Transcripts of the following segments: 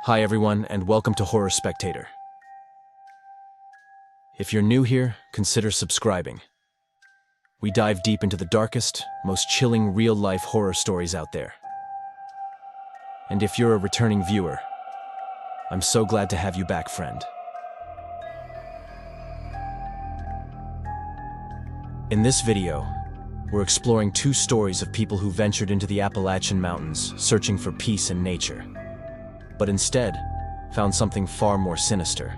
Hi everyone, and welcome to Horror Spectator. If you're new here, consider subscribing. We dive deep into the darkest, most chilling real-life horror stories out there. And if you're a returning viewer, I'm so glad to have you back, friend. In this video, we're exploring two stories of people who ventured into the Appalachian Mountains searching for peace and nature, but instead found something far more sinister.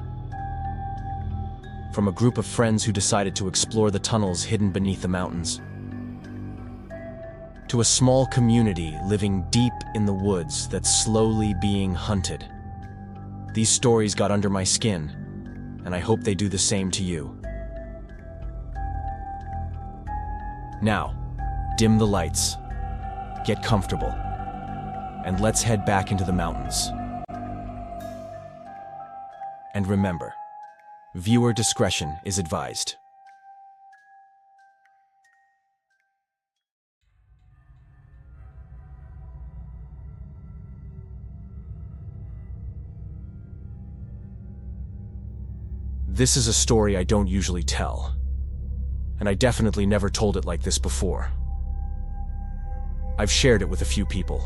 From a group of friends who decided to explore the tunnels hidden beneath the mountains, to a small community living deep in the woods that's slowly being hunted. These stories got under my skin, and I hope they do the same to you. Now, dim the lights, get comfortable, and let's head back into the mountains. And remember, viewer discretion is advised. This is a story I don't usually tell, and I definitely never told it like this before. I've shared it with a few people,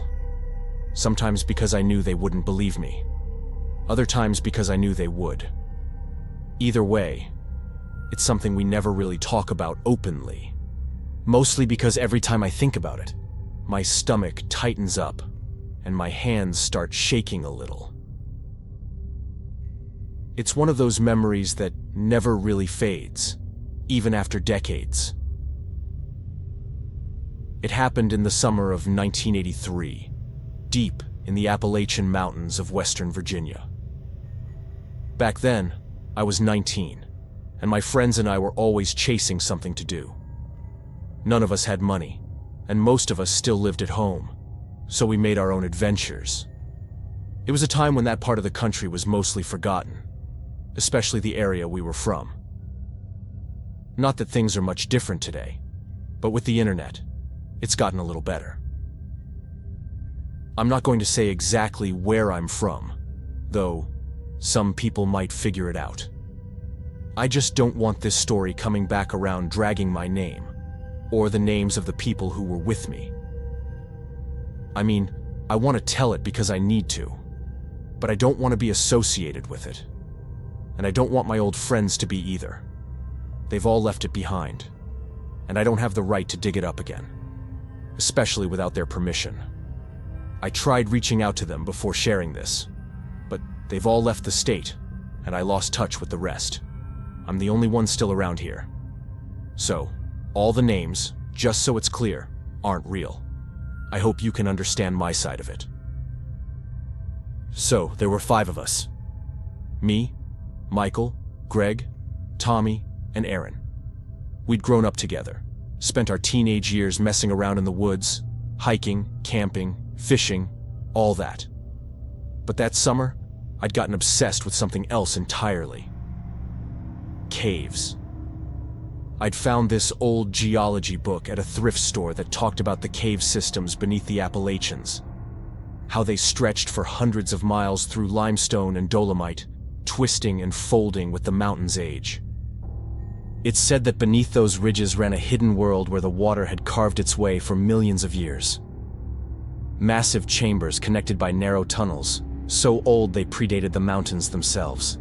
sometimes because I knew they wouldn't believe me, other times because I knew they would. Either way, it's something we never really talk about openly, mostly because every time I think about it, my stomach tightens up and my hands start shaking a little. It's one of those memories that never really fades, even after decades. It happened in the summer of 1983, deep in the Appalachian Mountains of Western Virginia. Back then, I was 19, and my friends and I were always chasing something to do. None of us had money, and most of us still lived at home, so we made our own adventures. It was a time when that part of the country was mostly forgotten, especially the area we were from. Not that things are much different today, but with the internet, it's gotten a little better. I'm not going to say exactly where I'm from, though some people might figure it out. I just don't want this story coming back around dragging my name, or the names of the people who were with me. I mean, I want to tell it because I need to, but I don't want to be associated with it. And I don't want my old friends to be either. They've all left it behind, and I don't have the right to dig it up again, especially without their permission. I tried reaching out to them before sharing this, but they've all left the state, and I lost touch with the rest. I'm the only one still around here. So, all the names, just so it's clear, aren't real. I hope you can understand my side of it. So, there were 5 of us. Me, Michael, Greg, Tommy, and Aaron. We'd grown up together, spent our teenage years messing around in the woods, hiking, camping, fishing, all that. But that summer, I'd gotten obsessed with something else entirely. Caves. I'd found this old geology book at a thrift store that talked about the cave systems beneath the Appalachians, how they stretched for hundreds of miles through limestone and dolomite, twisting and folding with the mountain's age. It said that beneath those ridges ran a hidden world where the water had carved its way for millions of years. Massive chambers connected by narrow tunnels, so old they predated the mountains themselves.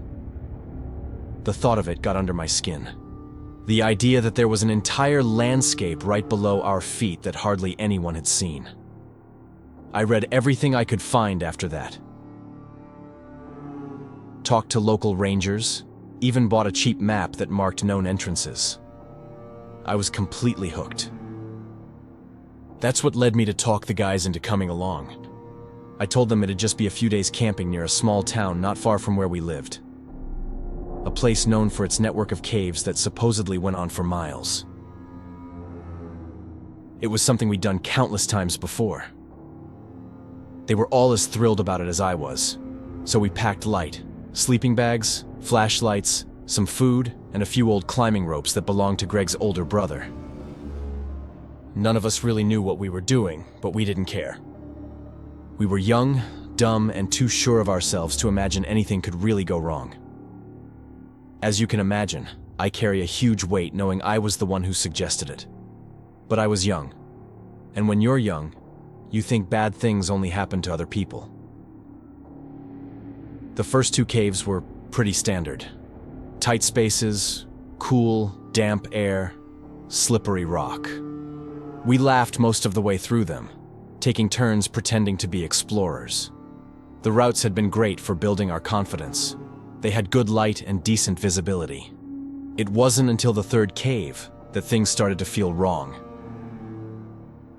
The thought of it got under my skin. The idea that there was an entire landscape right below our feet that hardly anyone had seen. I read everything I could find after that. Talked to local rangers, even bought a cheap map that marked known entrances. I was completely hooked. That's what led me to talk the guys into coming along. I told them it'd just be a few days camping near a small town not far from where we lived. A place known for its network of caves that supposedly went on for miles. It was something we'd done countless times before. They were all as thrilled about it as I was, so we packed light. Sleeping bags, flashlights, some food, and a few old climbing ropes that belonged to Greg's older brother. None of us really knew what we were doing, but we didn't care. We were young, dumb and too sure of ourselves to imagine anything could really go wrong. As you can imagine, I carry a huge weight knowing I was the one who suggested it. But I was young. And when you're young, you think bad things only happen to other people. The first two caves were pretty standard. Tight spaces, cool, damp air, slippery rock. We laughed most of the way through them, taking turns pretending to be explorers. The routes had been great for building our confidence. They had good light and decent visibility. It wasn't until the third cave that things started to feel wrong.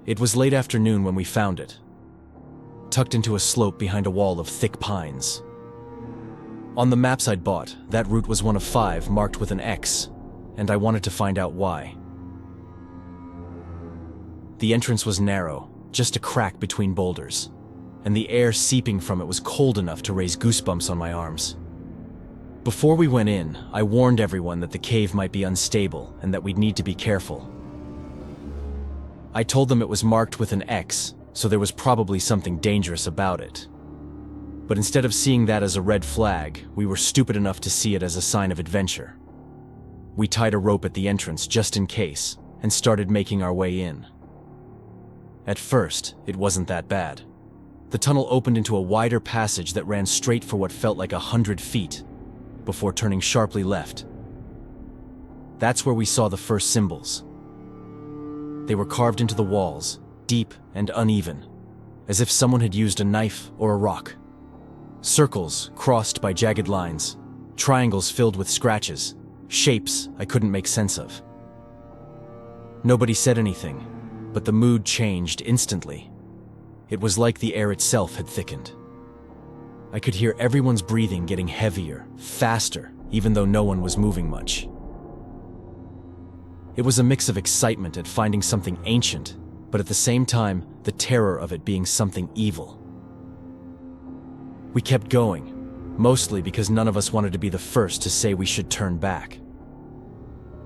It was late afternoon when we found it, tucked into a slope behind a wall of thick pines. On the maps I'd bought, that route was one of 5 marked with an X, and I wanted to find out why. The entrance was narrow, just a crack between boulders, and the air seeping from it was cold enough to raise goosebumps on my arms. Before we went in, I warned everyone that the cave might be unstable and that we'd need to be careful. I told them it was marked with an X, so there was probably something dangerous about it. But instead of seeing that as a red flag, we were stupid enough to see it as a sign of adventure. We tied a rope at the entrance just in case, and started making our way in. At first, it wasn't that bad. The tunnel opened into a wider passage that ran straight for what felt like 100 feet, before turning sharply left. That's where we saw the first symbols. They were carved into the walls, deep and uneven, as if someone had used a knife or a rock. Circles crossed by jagged lines, triangles filled with scratches, shapes I couldn't make sense of. Nobody said anything, but the mood changed instantly. It was like the air itself had thickened. I could hear everyone's breathing getting heavier, faster, even though no one was moving much. It was a mix of excitement at finding something ancient, but at the same time, the terror of it being something evil. We kept going, mostly because none of us wanted to be the first to say we should turn back.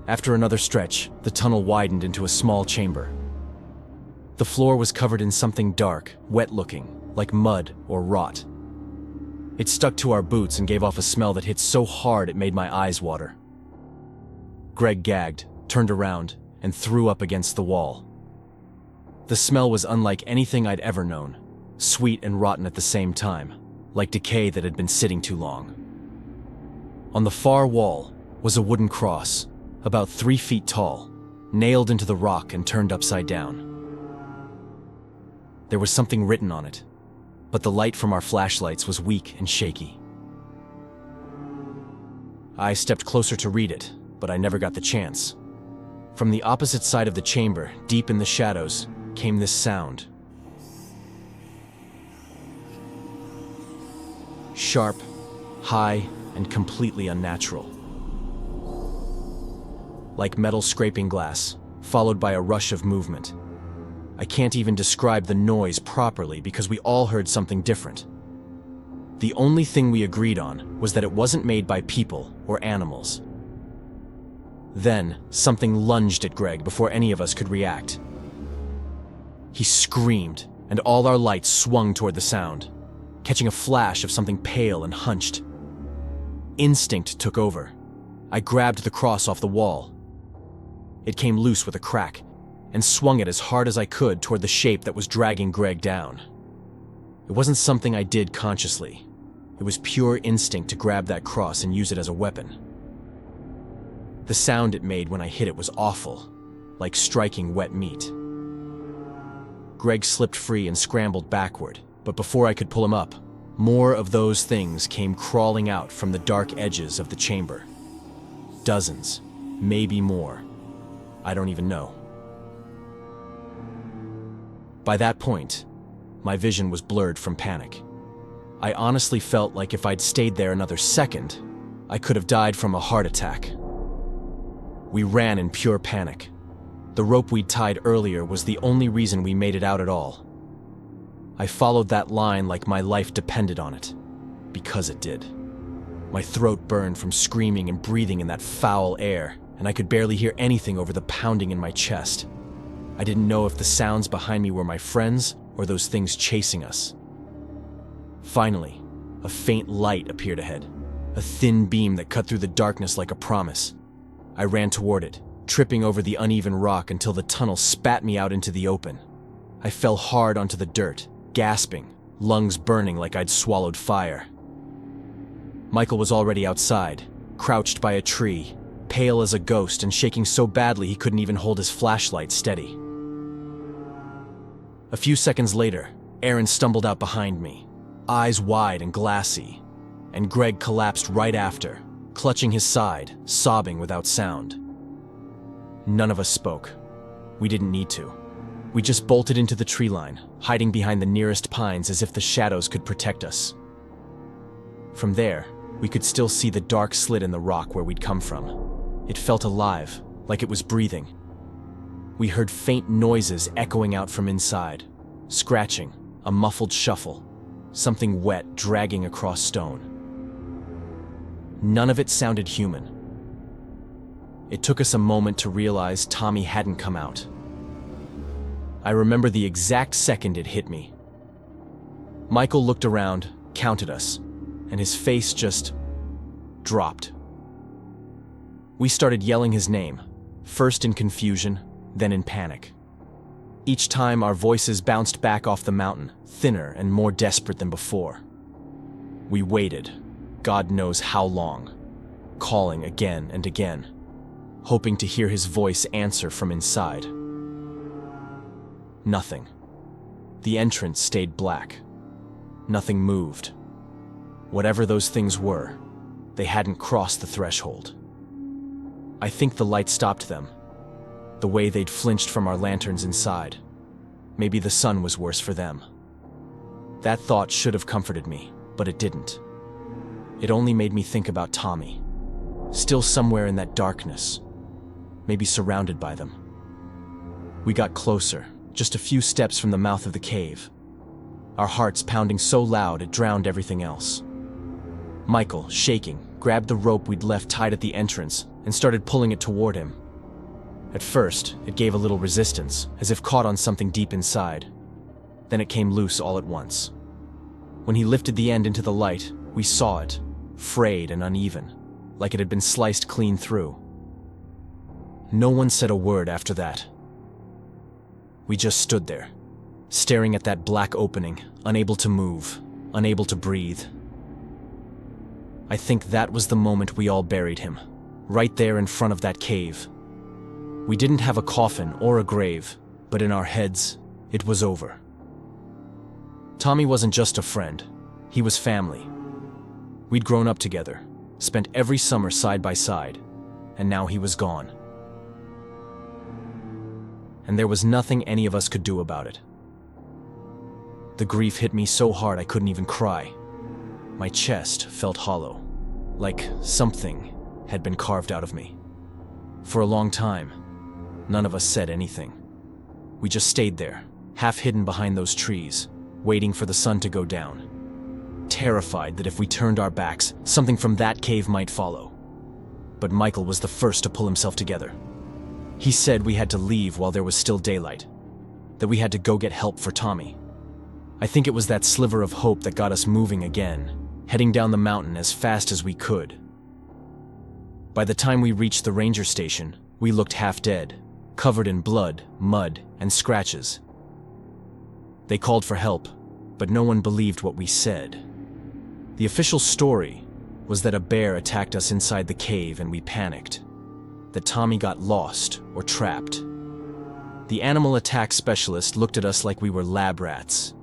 After another stretch, the tunnel widened into a small chamber. The floor was covered in something dark, wet-looking, like mud or rot. It stuck to our boots and gave off a smell that hit so hard it made my eyes water. Greg gagged, turned around, and threw up against the wall. The smell was unlike anything I'd ever known, sweet and rotten at the same time, like decay that had been sitting too long. On the far wall was a wooden cross, about 3 feet tall, nailed into the rock and turned upside down. There was something written on it, but the light from our flashlights was weak and shaky. I stepped closer to read it, but I never got the chance. From the opposite side of the chamber, deep in the shadows, came this sound. Sharp, high, and completely unnatural. Like metal scraping glass, followed by a rush of movement. I can't even describe the noise properly because we all heard something different. The only thing we agreed on was that it wasn't made by people or animals. Then, something lunged at Greg before any of us could react. He screamed, and all our lights swung toward the sound, catching a flash of something pale and hunched. Instinct took over. I grabbed the cross off the wall. It came loose with a crack, and swung it as hard as I could toward the shape that was dragging Greg down. It wasn't something I did consciously. It was pure instinct to grab that cross and use it as a weapon. The sound it made when I hit it was awful, like striking wet meat. Greg slipped free and scrambled backward, but before I could pull him up, more of those things came crawling out from the dark edges of the chamber. Dozens, maybe more. I don't even know. By that point, my vision was blurred from panic. I honestly felt like if I'd stayed there another second, I could have died from a heart attack. We ran in pure panic. The rope we'd tied earlier was the only reason we made it out at all. I followed that line like my life depended on it, because it did. My throat burned from screaming and breathing in that foul air, and I could barely hear anything over the pounding in my chest. I didn't know if the sounds behind me were my friends or those things chasing us. Finally, a faint light appeared ahead, a thin beam that cut through the darkness like a promise. I ran toward it, tripping over the uneven rock until the tunnel spat me out into the open. I fell hard onto the dirt, gasping, lungs burning like I'd swallowed fire. Michael was already outside, crouched by a tree, pale as a ghost and shaking so badly he couldn't even hold his flashlight steady. A few seconds later, Aaron stumbled out behind me, eyes wide and glassy, and Greg collapsed right after, clutching his side, sobbing without sound. None of us spoke. We didn't need to. We just bolted into the tree line, hiding behind the nearest pines as if the shadows could protect us. From there, we could still see the dark slit in the rock where we'd come from. It felt alive, like it was breathing. We heard faint noises echoing out from inside, scratching, a muffled shuffle, something wet dragging across stone. None of it sounded human. It took us a moment to realize Tommy hadn't come out. I remember the exact second it hit me. Michael looked around, counted us, and his face just dropped. We started yelling his name, first in confusion, then in panic. Each time our voices bounced back off the mountain, thinner and more desperate than before. We waited, God knows how long, calling again and again, hoping to hear his voice answer from inside. Nothing. The entrance stayed black. Nothing moved. Whatever those things were, they hadn't crossed the threshold. I think the light stopped them, the way they'd flinched from our lanterns inside. Maybe the sun was worse for them. That thought should have comforted me, but it didn't. It only made me think about Tommy, still somewhere in that darkness, maybe surrounded by them. We got closer, just a few steps from the mouth of the cave, our hearts pounding so loud it drowned everything else. Michael, shaking, grabbed the rope we'd left tied at the entrance and started pulling it toward him. At first, it gave a little resistance, as if caught on something deep inside. Then it came loose all at once. When he lifted the end into the light, we saw it, frayed and uneven, like it had been sliced clean through. No one said a word after that. We just stood there, staring at that black opening, unable to move, unable to breathe. I think that was the moment we all buried him, right there in front of that cave. We didn't have a coffin or a grave, but in our heads, it was over. Tommy wasn't just a friend, he was family. We'd grown up together, spent every summer side by side, and now he was gone. And there was nothing any of us could do about it. The grief hit me so hard I couldn't even cry. My chest felt hollow, like something had been carved out of me. For a long time, none of us said anything. We just stayed there, half hidden behind those trees, waiting for the sun to go down, terrified that if we turned our backs, something from that cave might follow. But Michael was the first to pull himself together. He said we had to leave while there was still daylight, that we had to go get help for Tommy. I think it was that sliver of hope that got us moving again, heading down the mountain as fast as we could. By the time we reached the ranger station, we looked half dead, covered in blood, mud, and scratches. They called for help, but no one believed what we said. The official story was that a bear attacked us inside the cave and we panicked, that Tommy got lost or trapped. The animal attack specialist looked at us like we were lab rats.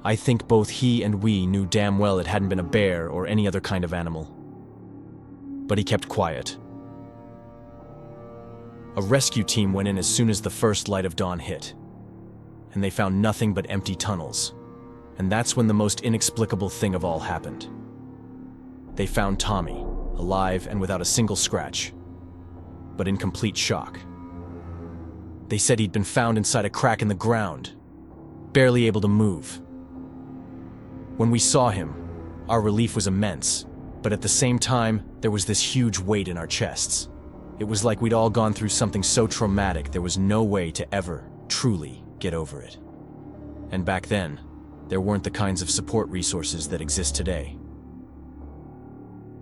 I think both he and we knew damn well it hadn't been a bear or any other kind of animal. But he kept quiet. A rescue team went in as soon as the first light of dawn hit, and they found nothing but empty tunnels. And that's when the most inexplicable thing of all happened. They found Tommy, alive and without a single scratch, but in complete shock. They said he'd been found inside a crack in the ground, barely able to move. When we saw him, our relief was immense, but at the same time, there was this huge weight in our chests. It was like we'd all gone through something so traumatic there was no way to ever truly get over it. And back then, there weren't the kinds of support resources that exist today.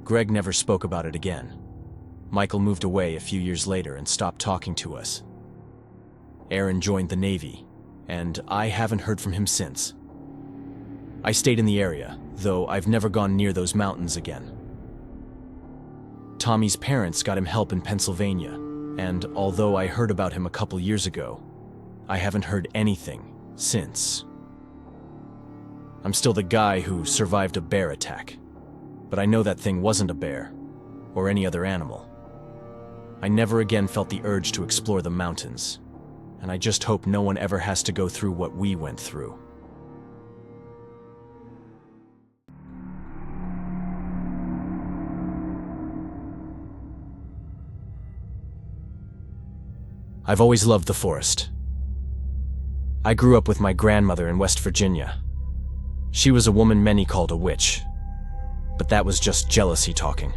Greg never spoke about it again. Michael moved away a few years later and stopped talking to us. Aaron joined the Navy, and I haven't heard from him since. I stayed in the area, though I've never gone near those mountains again. Tommy's parents got him help in Pennsylvania, and although I heard about him a couple years ago, I haven't heard anything since. I'm still the guy who survived a bear attack, but I know that thing wasn't a bear, or any other animal. I never again felt the urge to explore the mountains, and I just hope no one ever has to go through what we went through. I've always loved the forest. I grew up with my grandmother in West Virginia. She was a woman many called a witch, but that was just jealousy talking.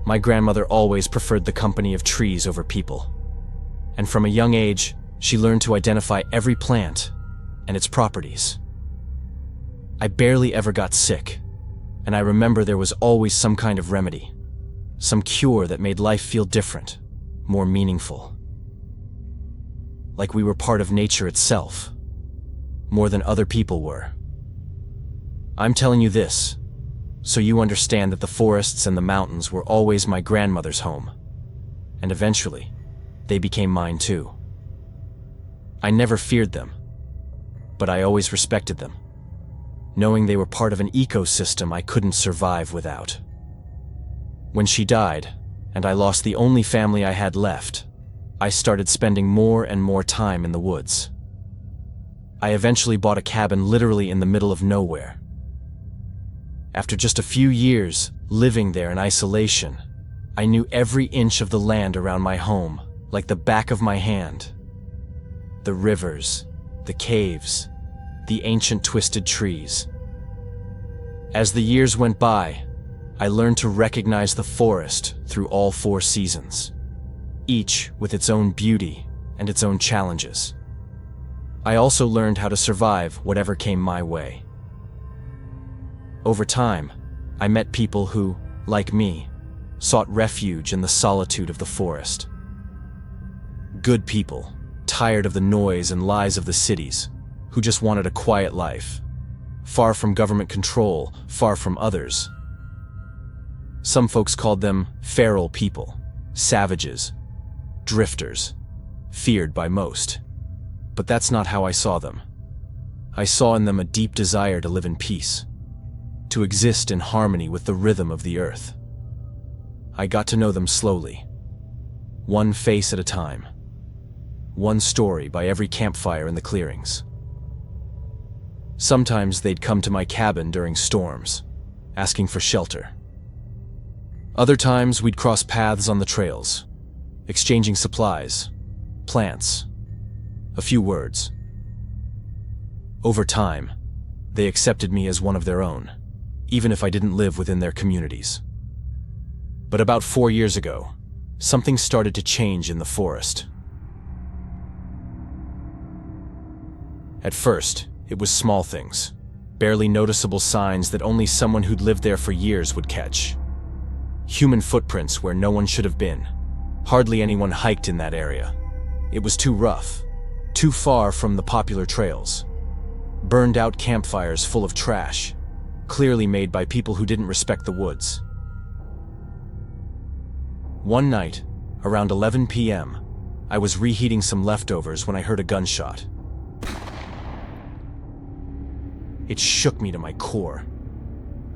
My grandmother always preferred the company of trees over people, and from a young age, she learned to identify every plant and its properties. I barely ever got sick, and I remember there was always some kind of remedy, some cure that made life feel different, more meaningful. Like we were part of nature itself, more than other people were. I'm telling you this, so you understand that the forests and the mountains were always my grandmother's home, and eventually, they became mine too. I never feared them, but I always respected them, knowing they were part of an ecosystem I couldn't survive without. When she died, and I lost the only family I had left, I started spending more and more time in the woods. I eventually bought a cabin literally in the middle of nowhere. After just a few years living there in isolation, I knew every inch of the land around my home like the back of my hand. The rivers, the caves, the ancient twisted trees. As the years went by, I learned to recognize the forest through all 4 seasons, each with its own beauty and its own challenges. I also learned how to survive whatever came my way. Over time, I met people who, like me, sought refuge in the solitude of the forest. Good people, tired of the noise and lies of the cities, who just wanted a quiet life, far from government control, far from others. Some folks called them feral people, savages, drifters, feared by most. But that's not how I saw them. I saw in them a deep desire to live in peace, to exist in harmony with the rhythm of the earth. I got to know them slowly, one face at a time, one story by every campfire in the clearings. Sometimes they'd come to my cabin during storms, asking for shelter. Other times we'd cross paths on the trails, exchanging supplies, plants, a few words. Over time, they accepted me as one of their own, even if I didn't live within their communities. But about 4 years ago, something started to change in the forest. At first, it was small things, barely noticeable signs that only someone who'd lived there for years would catch. Human footprints where no one should have been. Hardly anyone hiked in that area. It was too rough, too far from the popular trails. Burned out campfires full of trash, clearly made by people who didn't respect the woods. One night, around 11 p.m., I was reheating some leftovers when I heard a gunshot. It shook me to my core.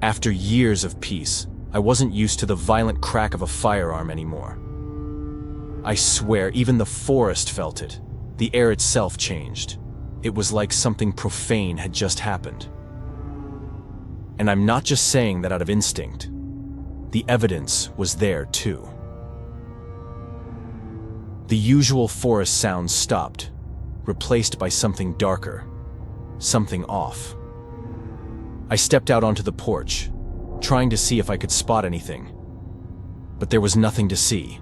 After years of peace, I wasn't used to the violent crack of a firearm anymore. I swear, even the forest felt it. The air itself changed. It was like something profane had just happened. And I'm not just saying that out of instinct. The evidence was there too. The usual forest sounds stopped, replaced by something darker, something off. I stepped out onto the porch, trying to see if I could spot anything, but there was nothing to see.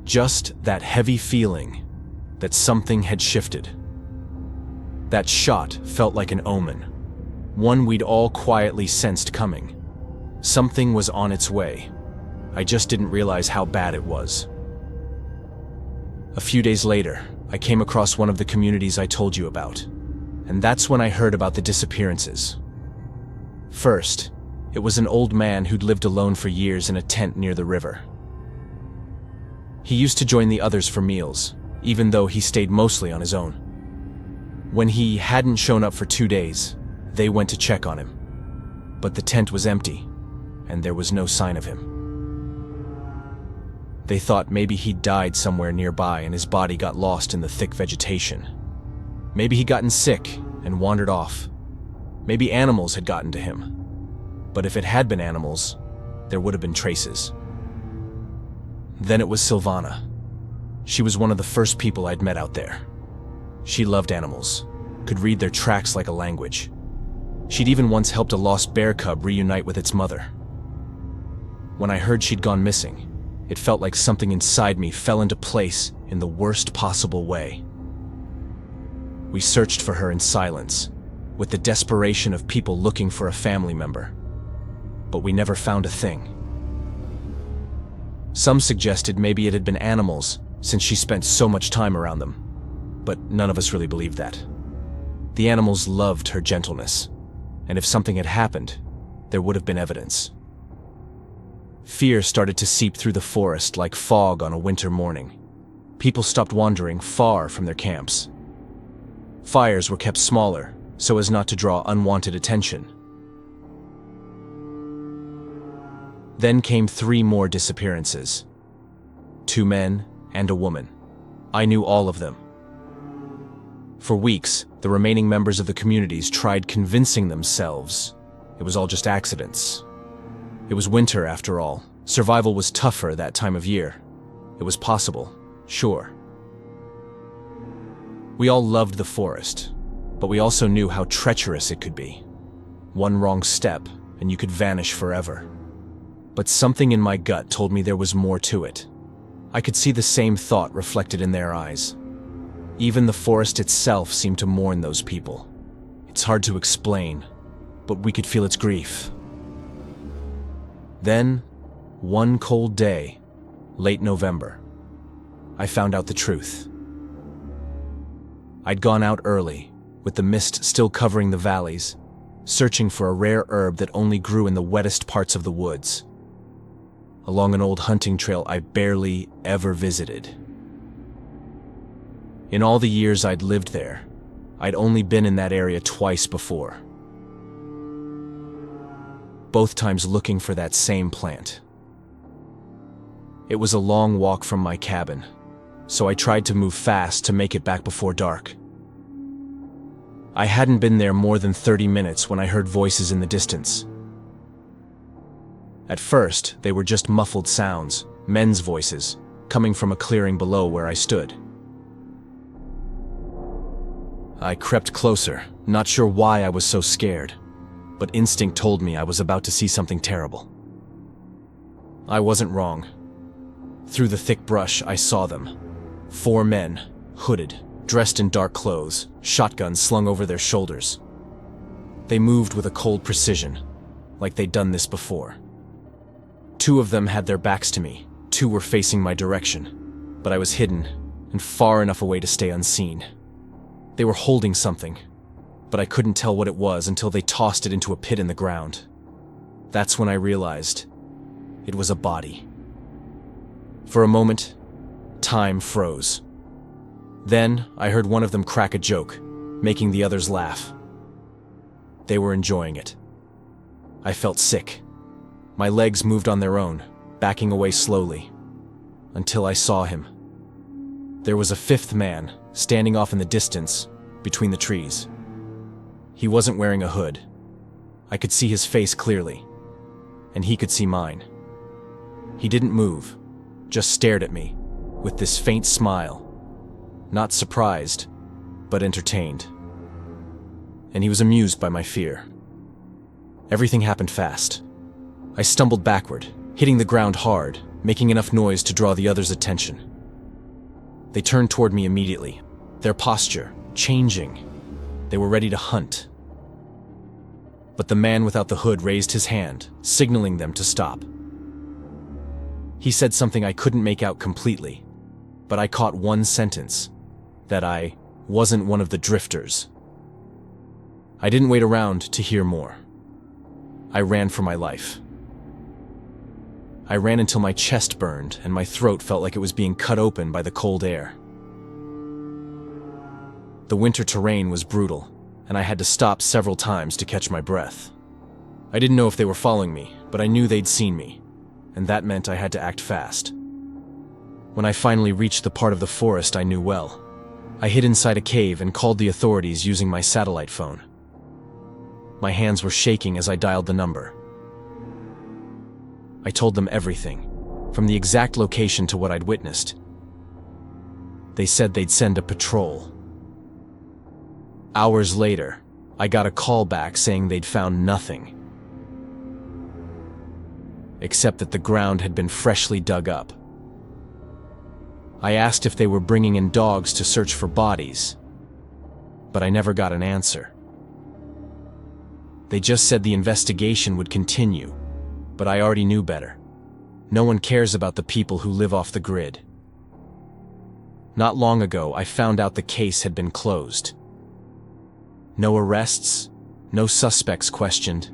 Just that heavy feeling that something had shifted. That shot felt like an omen, one we'd all quietly sensed coming. Something was on its way. I just didn't realize how bad it was. A few days later, I came across one of the communities I told you about, and that's when I heard about the disappearances. First, it was an old man who'd lived alone for years in a tent near the river. He used to join the others for meals, even though he stayed mostly on his own. When he hadn't shown up for 2 days, they went to check on him. But the tent was empty, and there was no sign of him. They thought maybe he'd died somewhere nearby and his body got lost in the thick vegetation. Maybe he'd gotten sick and wandered off. Maybe animals had gotten to him. But if it had been animals, there would have been traces. Then it was Silvana. She was one of the first people I'd met out there. She loved animals, could read their tracks like a language. She'd even once helped a lost bear cub reunite with its mother. When I heard she'd gone missing, it felt like something inside me fell into place in the worst possible way. We searched for her in silence, with the desperation of people looking for a family member. But we never found a thing. Some suggested maybe it had been animals, since she spent so much time around them. But none of us really believed that. The animals loved her gentleness, and if something had happened, there would have been evidence. Fear started to seep through the forest like fog on a winter morning. People stopped wandering far from their camps. Fires were kept smaller, so as not to draw unwanted attention. Then came 3 more disappearances. 2 men and a woman. I knew all of them. For weeks, the remaining members of the communities tried convincing themselves it was all just accidents. It was winter, after all. Survival was tougher that time of year. It was possible, sure. We all loved the forest, but we also knew how treacherous it could be. One wrong step, and you could vanish forever. But something in my gut told me there was more to it. I could see the same thought reflected in their eyes. Even the forest itself seemed to mourn those people. It's hard to explain, but we could feel its grief. Then, one cold day, late November, I found out the truth. I'd gone out early, with the mist still covering the valleys, searching for a rare herb that only grew in the wettest parts of the woods, along an old hunting trail I barely ever visited. In all the years I'd lived there, I'd only been in that area twice before. Both times looking for that same plant. It was a long walk from my cabin, so I tried to move fast to make it back before dark. I hadn't been there more than 30 minutes when I heard voices in the distance. At first, they were just muffled sounds, men's voices, coming from a clearing below where I stood. I crept closer, not sure why I was so scared, but instinct told me I was about to see something terrible. I wasn't wrong. Through the thick brush, I saw them. 4 men, hooded, dressed in dark clothes, shotguns slung over their shoulders. They moved with a cold precision, like they'd done this before. 2 of them had their backs to me, 2 were facing my direction, but I was hidden and far enough away to stay unseen. They were holding something, but I couldn't tell what it was until they tossed it into a pit in the ground. That's when I realized it was a body. For a moment, time froze. Then I heard one of them crack a joke, making the others laugh. They were enjoying it. I felt sick. My legs moved on their own, backing away slowly, until I saw him. There was a 5th man, standing off in the distance, between the trees. He wasn't wearing a hood. I could see his face clearly, and he could see mine. He didn't move, just stared at me, with this faint smile. Not surprised, but entertained. And he was amused by my fear. Everything happened fast. I stumbled backward, hitting the ground hard, making enough noise to draw the others' attention. They turned toward me immediately, their posture changing. They were ready to hunt. But the man without the hood raised his hand, signaling them to stop. He said something I couldn't make out completely, but I caught one sentence: that I wasn't one of the drifters. I didn't wait around to hear more. I ran for my life. I ran until my chest burned and my throat felt like it was being cut open by the cold air. The winter terrain was brutal, and I had to stop several times to catch my breath. I didn't know if they were following me, but I knew they'd seen me, and that meant I had to act fast. When I finally reached the part of the forest I knew well, I hid inside a cave and called the authorities using my satellite phone. My hands were shaking as I dialed the number. I told them everything, from the exact location to what I'd witnessed. They said they'd send a patrol. Hours later, I got a call back saying they'd found nothing, except that the ground had been freshly dug up. I asked if they were bringing in dogs to search for bodies, but I never got an answer. They just said the investigation would continue, but I already knew better. No one cares about the people who live off the grid. Not long ago, I found out the case had been closed. No arrests, no suspects questioned.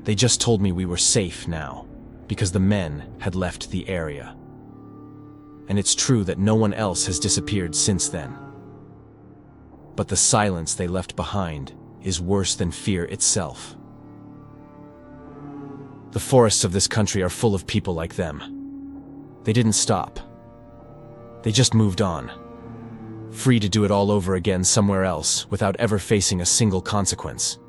They just told me we were safe now, because the men had left the area. And it's true that no one else has disappeared since then. But the silence they left behind is worse than fear itself. The forests of this country are full of people like them. They didn't stop. They just moved on, free to do it all over again somewhere else without ever facing a single consequence.